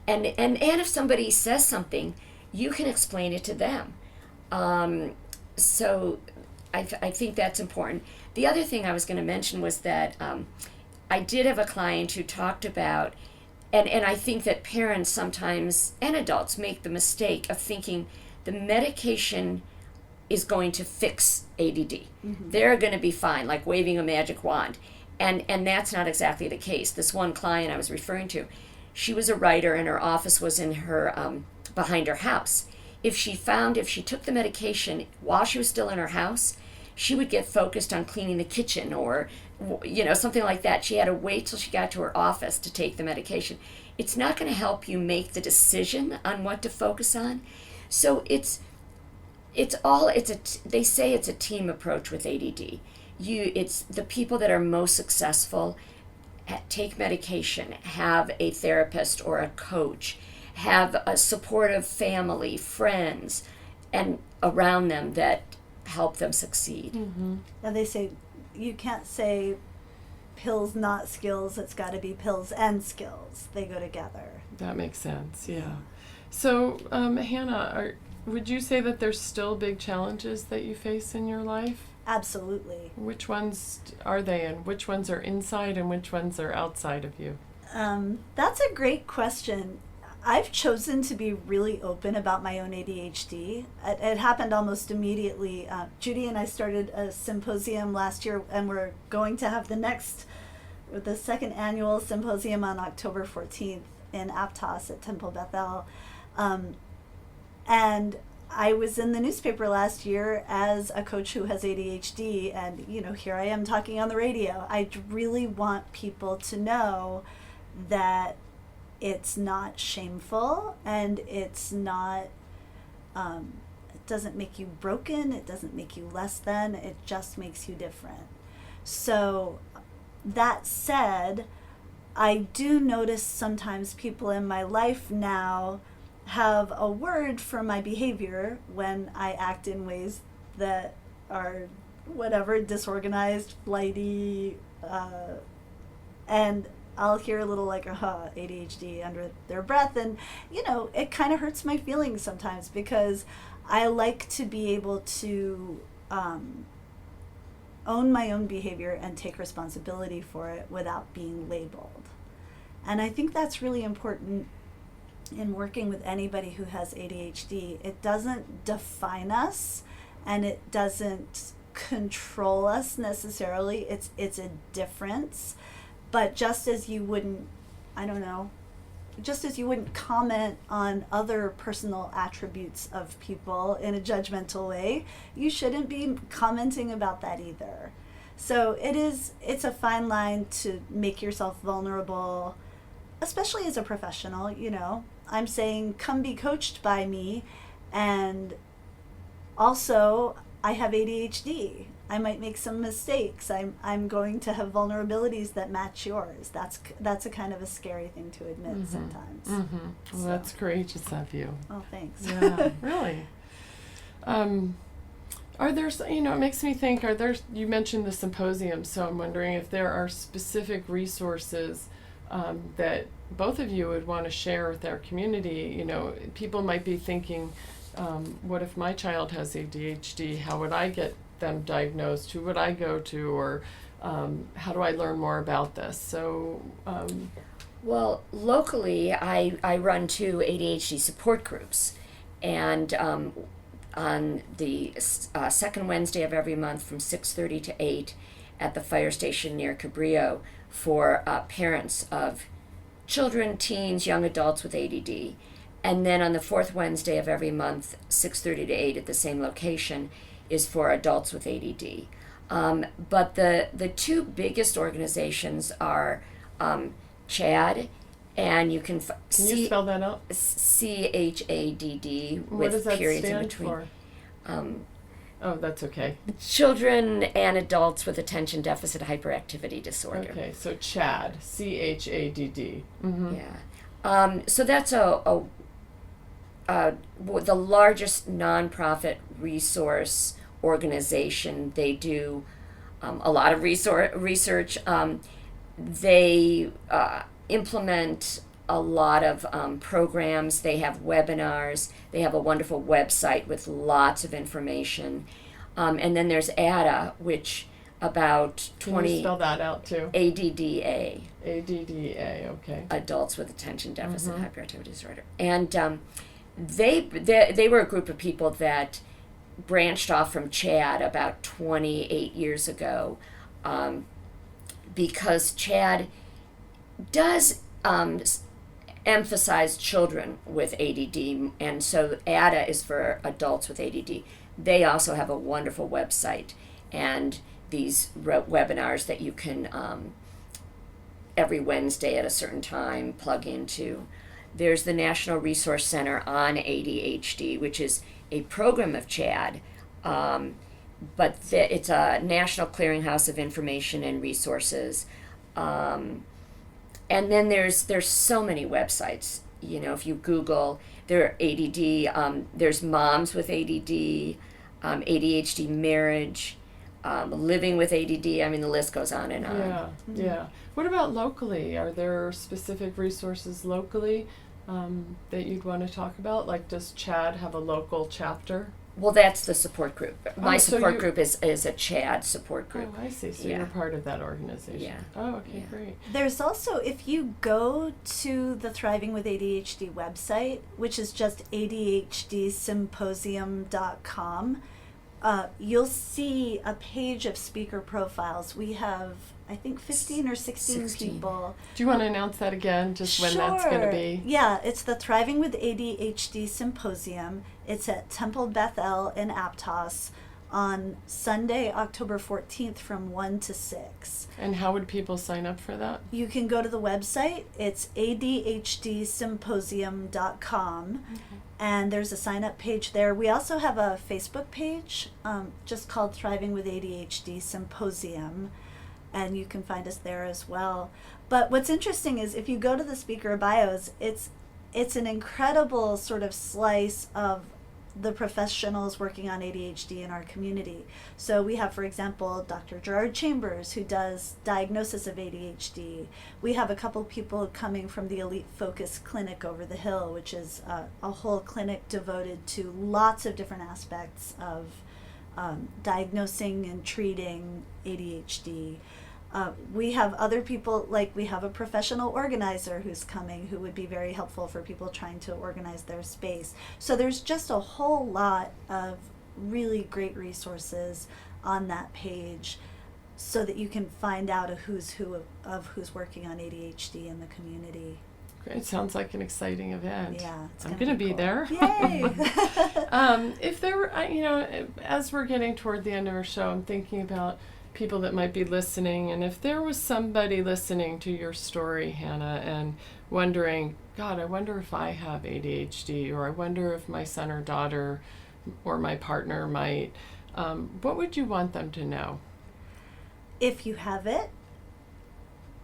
And if somebody says something, you can explain it to them. So I think that's important. The other thing I was going to mention was that I did have a client who talked about, and I think that parents sometimes, and adults, make the mistake of thinking the medication is going to fix ADD. They're going to be fine, like waving a magic wand. And that's not exactly the case. This one client I was referring to, she was a writer and her office was in her behind her house. If she took the medication while she was still in her house, she would get focused on cleaning the kitchen or something like that. She had to wait till she got to her office to take the medication. It's not going to help you make the decision on what to focus on. So they say it's a team approach with ADD. It's the people that are most successful take medication, have a therapist or a coach, have a supportive family, friends, and around them that help them succeed. And they say you can't say pills not skills, it's got to be pills and skills. They go together. That makes sense, yeah. So Hannah, would you say that there's still big challenges that you face in your life? Absolutely. Which ones are they, and which ones are inside and which ones are outside of you? That's a great question. I've chosen to be really open about my own ADHD. It happened almost immediately. Judy and I started a symposium last year, and we're going to have the second annual symposium on October 14th in Aptos at Temple Bethel. And I was in the newspaper last year as a coach who has ADHD, and here I am talking on the radio. I really want people to know that it's not shameful, and it's not it doesn't make you broken, it doesn't make you less than, it just makes you different. So that said, I do notice sometimes people in my life now have a word for my behavior when I act in ways that are disorganized, flighty, and I'll hear a little like ADHD under their breath, and it kind of hurts my feelings sometimes, because I like to be able to own my own behavior and take responsibility for it without being labeled. And I think that's really important in working with anybody who has ADHD. It doesn't define us, and it doesn't control us necessarily. It's a difference. But just as you wouldn't comment on other personal attributes of people in a judgmental way, you shouldn't be commenting about that either. So it's a fine line to make yourself vulnerable, especially as a professional. I'm saying come be coached by me, and also I have ADHD. I might make some mistakes. I'm going to have vulnerabilities that match yours. That's a kind of a scary thing to admit sometimes. Well, that's courageous of you. Oh, thanks. Yeah, really. Are there, it makes me think, you mentioned the symposium, so I'm wondering if there are specific resources that both of you would want to share with our community. People might be thinking, what if my child has ADHD? How would I get them diagnosed? Who would I go to? Or how do I learn more about this? So, well, locally, I run 2 ADHD support groups, and on the second Wednesday of every month from 6:30 to 8 at the fire station near Cabrillo for parents of children, teens, young adults with ADD. And then on the 4th Wednesday of every month, 6:30 to 8 at the same location, is for adults with ADD. But the 2 biggest organizations are CHADD, and you can you spell that out? CHADD What with does that periods in stand between. for? Oh, that's okay. Children and adults with attention deficit hyperactivity disorder. Okay, so CHADD, CHADD. Mm-hmm. Yeah. So that's the largest nonprofit resource organization. They do a lot of research. They implement a lot of programs. They have webinars. They have a wonderful website with lots of information. And then there's ADA, which about Can 20... you spell that out too? ADDA. ADDA, okay. Adults with Attention Deficit Hyperactivity Disorder. And they were a group of people that branched off from CHAD about 28 years ago, because CHAD does emphasize children with ADD, and so ADA is for adults with ADD. They also have a wonderful website and these webinars that you can every Wednesday at a certain time plug into. There's the National Resource Center on ADHD, which is a program of CHAD, but it's a national clearinghouse of information and resources. And then there's so many websites. You know, if you Google, there are ADD, there's Moms with ADD, ADHD Marriage, Living with ADD. I mean, the list goes on and on. Yeah, yeah. What about locally? Are there specific resources locally that you'd want to talk about? Like, does CHAD have a local chapter? Well, that's the support group. My so support you- group is a CHAD support group. Oh, I see. So Yeah. you're part of that organization. Yeah. Oh, okay, Yeah. great. There's also, if you go to the Thriving with ADHD website, which is just ADHDsymposium.com, you'll see a page of speaker profiles. We have, I think, 15 or 16 people. Do you want to announce that again, just when that's going to be? Yeah, it's the Thriving with ADHD Symposium. It's at Temple Bethel in Aptos on Sunday, October 14th from 1 to 6. And how would people sign up for that? You can go to the website. It's adhdsymposium.com. And there's a sign-up page there. We also have a Facebook page just called Thriving with ADHD Symposium, and you can find us there as well. But what's interesting is if you go to the speaker bios, it's an incredible sort of slice of the professionals working on ADHD in our community. So we have, for example, Dr. Gerard Chambers, who does diagnosis of ADHD. We have a couple people coming from the Elite Focus Clinic over the hill, which is a whole clinic devoted to lots of different aspects of diagnosing and treating ADHD. We have other people, like we have a professional organizer who's coming, who would be very helpful for people trying to organize their space. So there's just a whole lot of really great resources on that page so that you can find out a who's who of who's working on ADHD in the community. Great. Sounds like an exciting event. Yeah, it's I'm gonna going to be be cool. there. Yay! If there were, as we're getting toward the end of our show, I'm thinking about people that might be listening, and if there was somebody listening to your story, Hannah, and wondering, God, I wonder if I have ADHD, or I wonder if my son or daughter or my partner might, what would you want them to know? If you have it,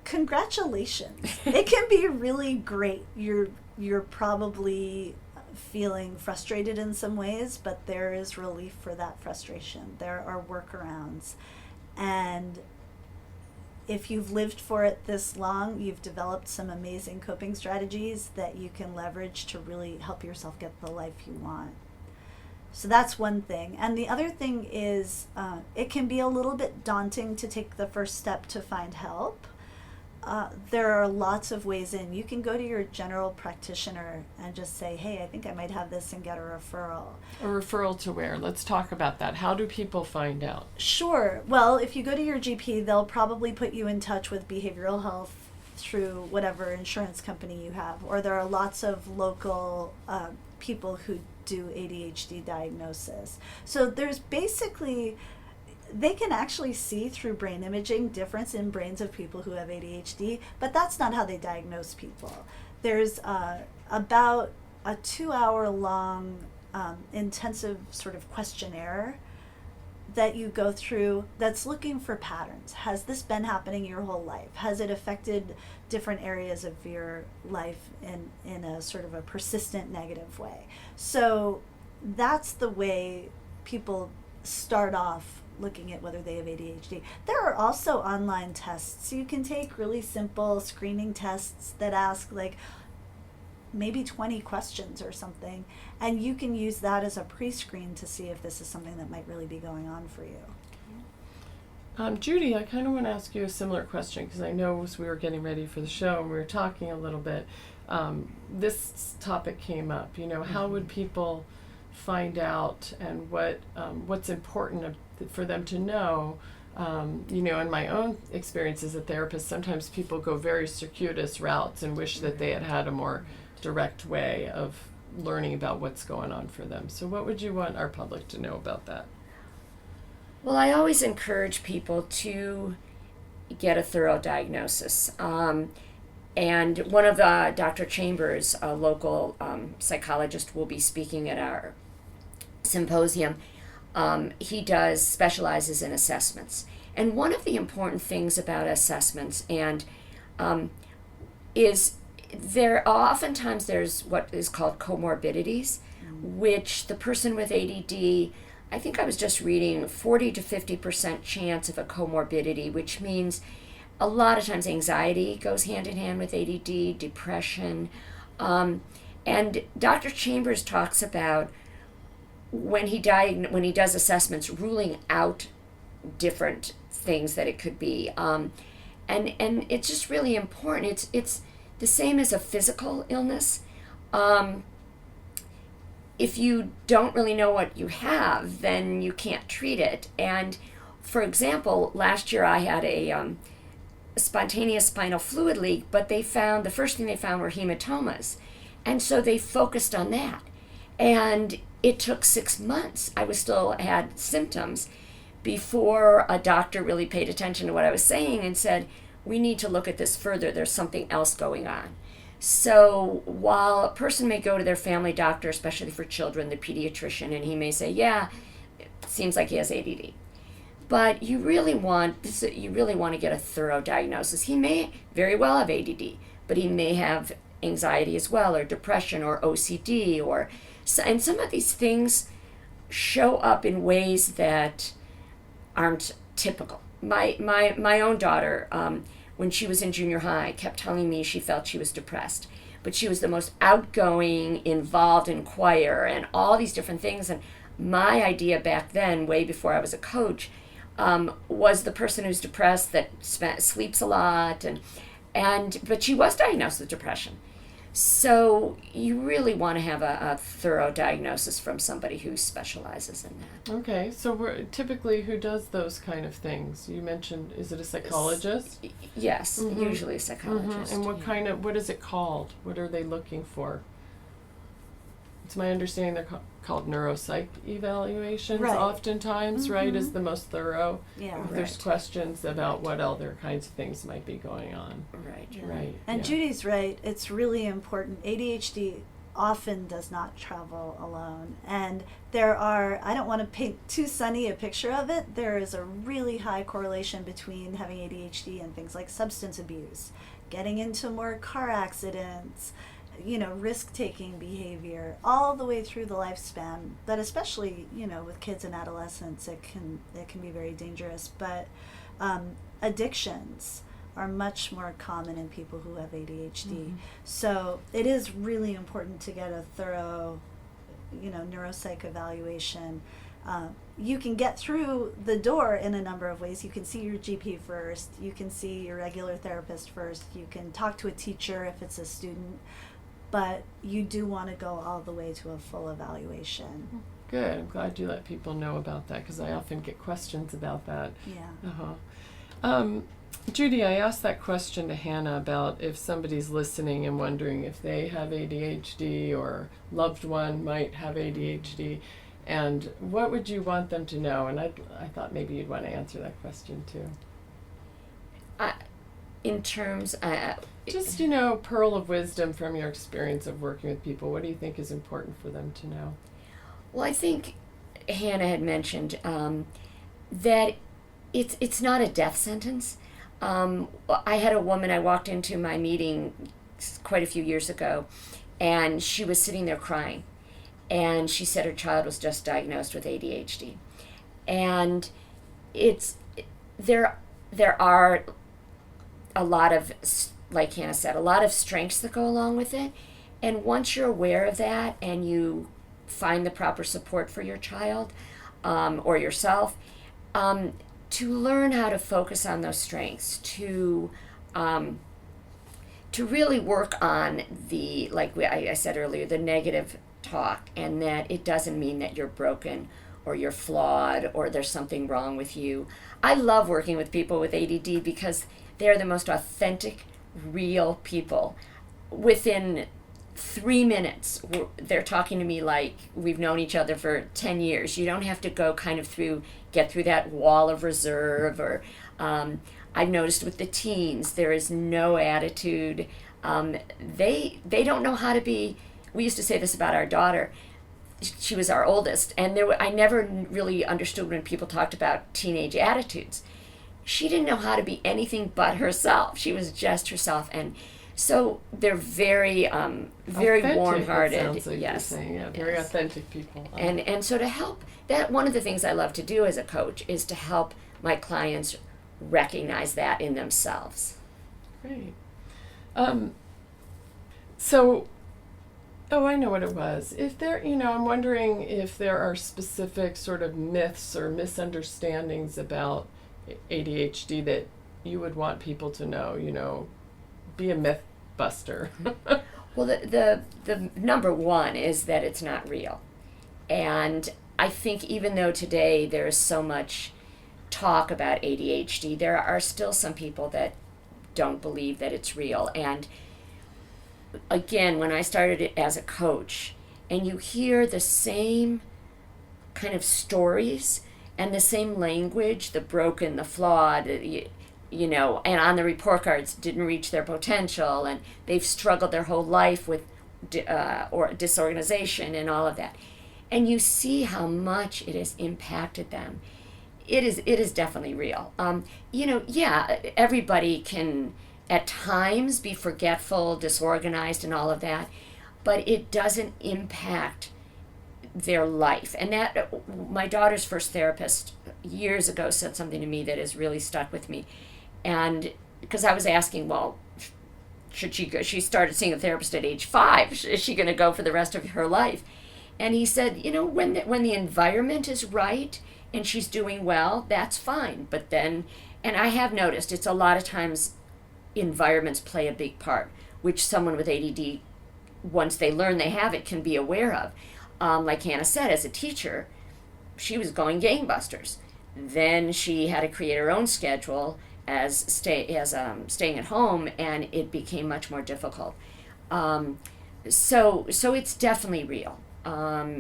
congratulations. It can be really great. You're probably feeling frustrated in some ways, but there is relief for that frustration. There are workarounds. And if you've lived for it this long, you've developed some amazing coping strategies that you can leverage to really help yourself get the life you want. So that's one thing. And the other thing is it can be a little bit daunting to take the first step to find help. There are lots of ways in. You can go to your general practitioner and just say, hey, I think I might have this, and get a referral. A referral to where? Let's talk about that. How do people find out? Sure. Well, if you go to your GP, they'll probably put you in touch with behavioral health through whatever insurance company you have. Or there are lots of local people who do ADHD diagnosis. So there's basically... they can actually see through brain imaging difference in brains of people who have ADHD, but that's not how they diagnose people. There's about a 2-hour long intensive sort of questionnaire that you go through that's looking for patterns. Has this been happening your whole life? Has it affected different areas of your life in a sort of a persistent negative way? So that's the way people start off looking at whether they have ADHD. There are also online tests you can take, really simple screening tests that ask, like, maybe 20 questions or something, and you can use that as a pre-screen to see if this is something that might really be going on for you. Judy, I kind of want to ask you a similar question, because I know as we were getting ready for the show and we were talking a little bit, this topic came up. How would people find out, and what's important for them to know? In my own experience as a therapist, sometimes people go very circuitous routes and wish that they had a more direct way of learning about what's going on for them. So what would you want our public to know about that? Well, I always encourage people to get a thorough diagnosis. And one of Dr. Chambers, a local psychologist, will be speaking at our symposium. He specializes in assessments. And one of the important things about assessments is oftentimes there's what is called comorbidities, which the person with ADD, I think I was just reading, 40 to 50% chance of a comorbidity, which means a lot of times anxiety goes hand in hand with ADD, depression. And Dr. Chambers talks about when he does assessments, ruling out different things that it could be. And it's just really important. It's the same as a physical illness. If you don't really know what you have, then you can't treat it. And for example, last year I had a spontaneous spinal fluid leak, but the first thing they found were hematomas. And so they focused on that. And it took 6 months. I still had symptoms before a doctor really paid attention to what I was saying and said, we need to look at this further. There's something else going on. So while a person may go to their family doctor, especially for children, the pediatrician, and he may say, yeah, it seems like he has ADD. But you really want to get a thorough diagnosis. He may very well have ADD, but he may have anxiety as well, or depression, or OCD, and some of these things show up in ways that aren't typical. My own daughter, when she was in junior high, kept telling me she felt she was depressed. But she was the most outgoing, involved in choir, and all these different things. And my idea back then, way before I was a coach, was the person who's depressed that sleeps a lot. But she was diagnosed with depression. So you really want to have a thorough diagnosis from somebody who specializes in that. Okay, so typically who does those kind of things? You mentioned, is it a psychologist? Yes, usually a psychologist. And what is it called? What are they looking for? It's my understanding they're called neuropsych evaluations, right. Oftentimes, right, is the most thorough. Yeah. If there's questions about what other kinds of things might be going on. Right. Yeah. Right. And Judy's right. It's really important. ADHD often does not travel alone. And I don't want to paint too sunny a picture of it, there is a really high correlation between having ADHD and things like substance abuse, getting into more car accidents, risk-taking behavior, all the way through the lifespan. But especially, with kids and adolescents, it can be very dangerous. But addictions are much more common in people who have ADHD. So it is really important to get a thorough, neuropsych evaluation. You can get through the door in a number of ways. You can see your GP first. You can see your regular therapist first. You can talk to a teacher if it's a student. But you do want to go all the way to a full evaluation. Good. I'm glad you let people know about that, because I often get questions about that. Yeah. Judy, I asked that question to Hannah about if somebody's listening and wondering if they have ADHD or loved one might have ADHD, and what would you want them to know? And I thought maybe you'd want to answer that question too. In terms, just pearl of wisdom from your experience of working with people. What do you think is important for them to know? Well, I think Hannah had mentioned that it's not a death sentence. I had a woman, I walked into my meeting quite a few years ago, and she was sitting there crying, and she said her child was just diagnosed with ADHD. And there are a lot of, like Hannah said, a lot of strengths that go along with it, And once you're aware of that and you find the proper support for your child or yourself, to learn how to focus on those strengths, to really work on the, like I said earlier, the negative talk, and that it doesn't mean that you're broken or you're flawed or there's something wrong with you. I love working with people with ADD because they're the most authentic, real people. Within 3 minutes, they're talking to me like we've known each other for 10 years. You don't have to go kind of get through that wall of reserve or I've noticed with the teens, there is no attitude. They don't know how to be. We used to say this about our daughter. She was our oldest, and I never really understood when people talked about teenage attitudes. She didn't know how to be anything but herself. She was just herself, and so they're very warm-hearted. Sounds like yes, you're saying. Yeah, very yes. authentic people. And so to help that, one of the things I love to do as a coach is to help my clients recognize that in themselves. Great. So, I know what it was. If there, I'm wondering if there are specific sort of myths or misunderstandings about ADHD that you would want people to know, be a myth buster. Well, the number one is that it's not real. And I think even though today there is so much talk about ADHD, there are still some people that don't believe that it's real. And again, when I started it as a coach, and you hear the same kind of stories and the same language, the broken, the flawed, and on the report cards didn't reach their potential, and they've struggled their whole life with or disorganization and all of that. And you see how much it has impacted them. It is definitely real. Everybody can at times be forgetful, disorganized, and all of that, but it doesn't impact their life. And that, my daughter's first therapist years ago said something to me that has really stuck with me. And because I was asking, well, should she go? She started seeing a therapist at age 5. Is she going to go for the rest of her life? And he said, when the environment is right and she's doing well, that's fine. But then, and I have noticed, it's a lot of times environments play a big part, which someone with ADD, once they learn they have it, can be aware of. Like Hannah said, as a teacher, she was going gangbusters. Then she had to create her own schedule as staying at home, and it became much more difficult. So it's definitely real. That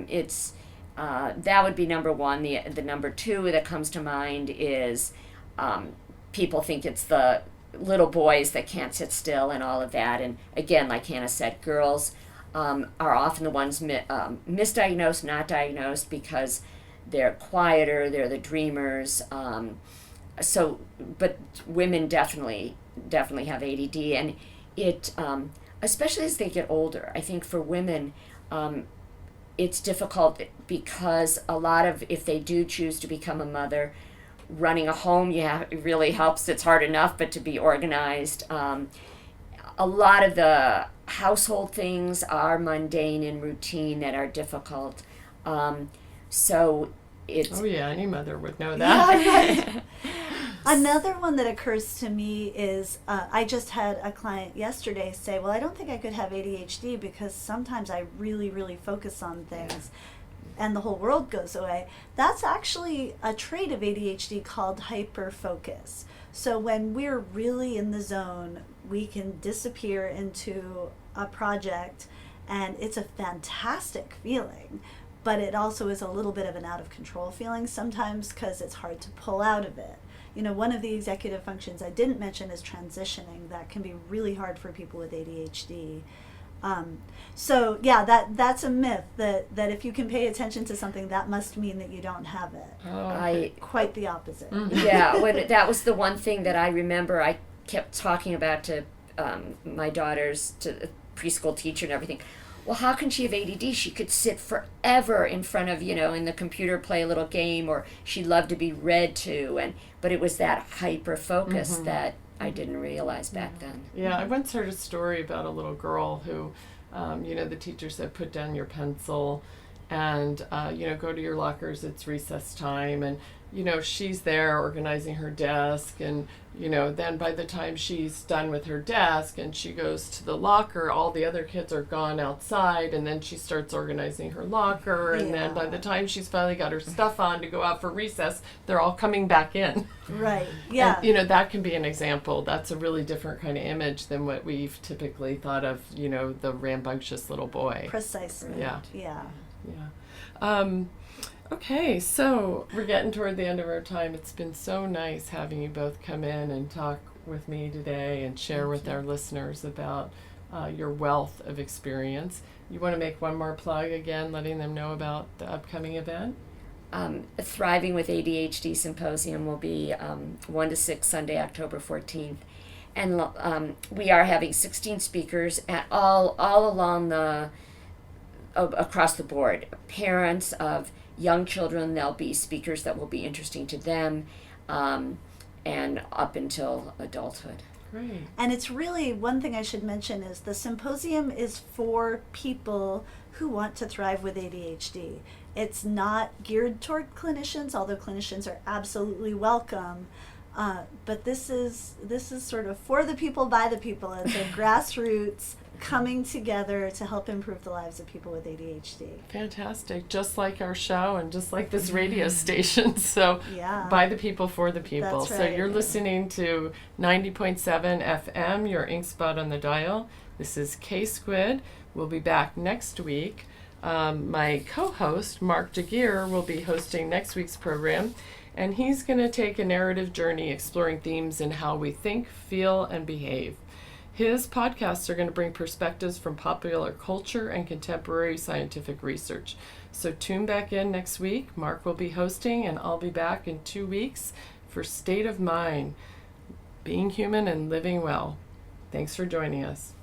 would be number one. The number two that comes to mind is people think it's the little boys that can't sit still and all of that. And again, like Hannah said, girls are often the ones misdiagnosed, not diagnosed, because they're quieter, they're the dreamers. But women definitely have ADD, and it, especially as they get older. I think for women, it's difficult because a lot of, if they do choose to become a mother, running a home, it really helps. It's hard enough, but to be organized. A lot of the household things are mundane and routine that are difficult. So it's... Oh yeah, any mother would know that. Yeah, right. Another one that occurs to me is, I just had a client yesterday say, well, I don't think I could have ADHD because sometimes I really, really focus on things and the whole world goes away. That's actually a trait of ADHD called hyperfocus. So when we're really in the zone, we can disappear into a project, and it's a fantastic feeling. But it also is a little bit of an out of control feeling sometimes because it's hard to pull out of it. One of the executive functions I didn't mention is transitioning. That can be really hard for people with ADHD. So yeah, that's a myth that if you can pay attention to something, that must mean that you don't have it. Oh. Quite the opposite. Mm-hmm. Yeah, that was the one thing that I remember I kept talking about to my daughters, to the preschool teacher and everything. Well, how can she have ADD? She could sit forever in front of, in the computer, play a little game, or she loved to be read to, but it was that hyper focus that I didn't realize back then. Yeah, I once heard a story about a little girl who The teacher said, put down your pencil and, go to your lockers. It's recess time. And, she's there organizing her desk. And, then by the time she's done with her desk and she goes to the locker, all the other kids are gone outside. And then she starts organizing her locker. And then by the time she's finally got her stuff on to go out for recess, they're all coming back in. Right. Yeah. And, that can be an example. That's a really different kind of image than what we've typically thought of, the rambunctious little boy. Precisely. Yeah. Yeah. Yeah. Okay, so we're getting toward the end of our time. It's been so nice having you both come in and talk with me today and share with our listeners about your wealth of experience. You want to make one more plug again, letting them know about the upcoming event? Thriving with ADHD Symposium will be 1 to 6, Sunday, October 14th. And we are having 16 speakers at all along across the board. Parents of young children, there'll be speakers that will be interesting to them, and up until adulthood. Great. And it's really, one thing I should mention is the symposium is for people who want to thrive with ADHD. It's not geared toward clinicians, although clinicians are absolutely welcome. But this is sort of for the people, by the people. It's a grassroots coming together to help improve the lives of people with ADHD. Fantastic. Just like our show and just like this radio station. So by the people, for the people. That's So right. you're listening to 90.7 FM, your ink spot on the dial. This is K-Squid. We'll be back next week. My co-host, Mark DeGeer, will be hosting next week's program. And he's going to take a narrative journey exploring themes in how we think, feel, and behave. His podcasts are going to bring perspectives from popular culture and contemporary scientific research. So tune back in next week. Mark will be hosting, and I'll be back in 2 weeks for State of Mind, Being Human and Living Well. Thanks for joining us.